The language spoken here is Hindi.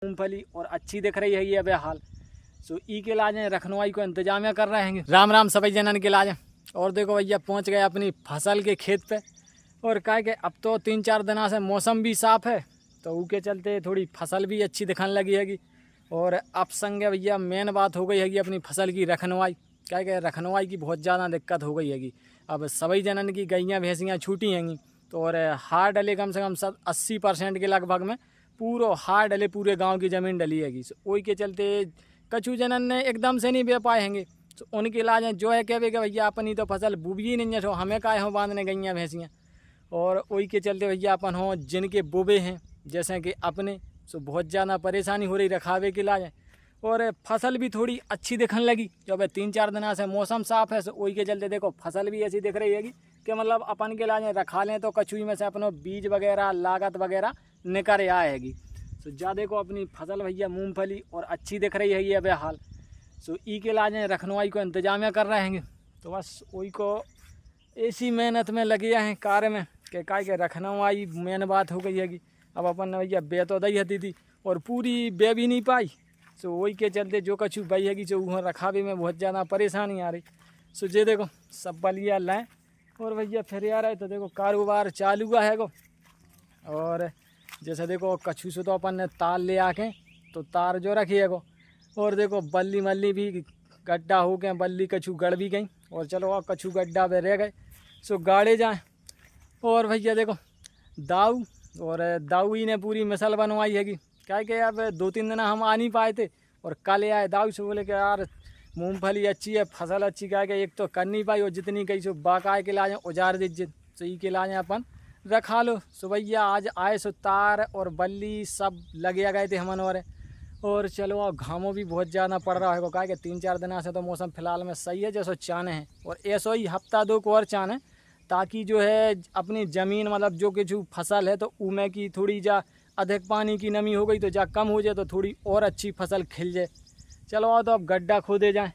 मूंगफली और अच्छी दिख रही है ये बेहाल। सो ई के लाजे रखनवाई को इंतजामिया कर रहे हैं। राम राम सभी जनन के लाजे। और देखो भैया पहुंच गए अपनी फसल के खेत पे। और क्या कि अब तो 3-4 दिनों से मौसम भी साफ है तो उसके चलते थोड़ी फसल भी अच्छी दिखने लगी हैगी। और अब संगे भैया मेन बात हो गई हैगी अपनी फसल की रखनवाई। क्या कि रखनवाई की बहुत ज़्यादा दिक्कत हो गई हैगी। अब सभी जनन की गैयाँ भैंसियाँ छूटी हैंगी तो और हार डले कम से कम 80% के लगभग में पूरा हार डले पूरे गांव की ज़मीन डली हैगी। वही के चलते कछु जनन ने एकदम से नहीं बे पाए हैंगे तो उनके इलाज जो है कहे कि भैया अपनी तो फसल बुबी नहीं है तो हमें काहे हो बांधने गैयाँ भैंसियाँ। और वही के चलते भैया अपन हो जिनके बोबे हैं जैसे कि अपने सो बहुत ज़्यादा परेशानी हो रही रखावे के लाए। और फसल भी थोड़ी अच्छी दिखने लगी जब 3-4 दिन से मौसम साफ़ है। सो वही के चलते देखो फसल भी ऐसी दिख रही हैगी कि मतलब अपन के लाए रखा लें तो कछुई में से अपनों बीज वगैरह लागत वगैरह निकर आएगी। सो जा देखो अपनी फसल भैया मूँगफली और अच्छी दिख रही है ये बेहाल। सो ई के लाए रखनवाई को इंतजामिया कर रहे हैं तो बस वही को ऐसी मेहनत में लगे हैं कार्य में कि काय के रखनवाई मेन बात हो गई हैगी। अब अपन ने भैया बे तो दई हती थी और पूरी बे भी नहीं पाई। सो वही के चलते जो कछु बई हैगी जो वहाँ रखावे में बहुत ज़्यादा परेशानी आ रही। सो जे देखो सब बलिया लाएँ और भैया फिर आ रहे तो देखो कारोबार चालू हुआ है गो। और जैसे देखो कछु से तो अपन ने तार ले आके तो तार जो रखी है गो। और देखो बल्ली मल्ली भी गड्ढा हो गए बल्ली कछु गड़ भी गई और चलो और कछु गड्ढा पे रह गए सो गाड़े जाएँ। और भैया देखो दाऊ और दाऊ ही ने पूरी मिसल बनवाई हैगी। क्या कि अब 2-3 दिन हम आ नहीं पाए थे और कल आए दाऊ से बोले कि यार मूंगफली अच्छी है फसल अच्छी क्या कि एक तो कर नहीं पाई और जितनी कही सो बाकाए के लाए उजार दीजिए तो ई के लाए अपन रखा लो। सो भैया आज आए सो तार और बल्ली सब लगे गए थे हमन। और चलो और घामों भी बहुत ज़्यादा पड़ रहा है क्या कि 3-4 दिन से तो मौसम फिलहाल में सही है जैसो चाने हैं और ऐसो ही हफ्ता 2 को और चाने ताकि जो है अपनी ज़मीन मतलब जो कुछ फसल है तो उमें की थोड़ी जा अधिक पानी की नमी हो गई तो जा कम हो जाए तो थोड़ी और अच्छी फसल खिल जाए। चलो तो अब गड्ढा खोदे जाएँ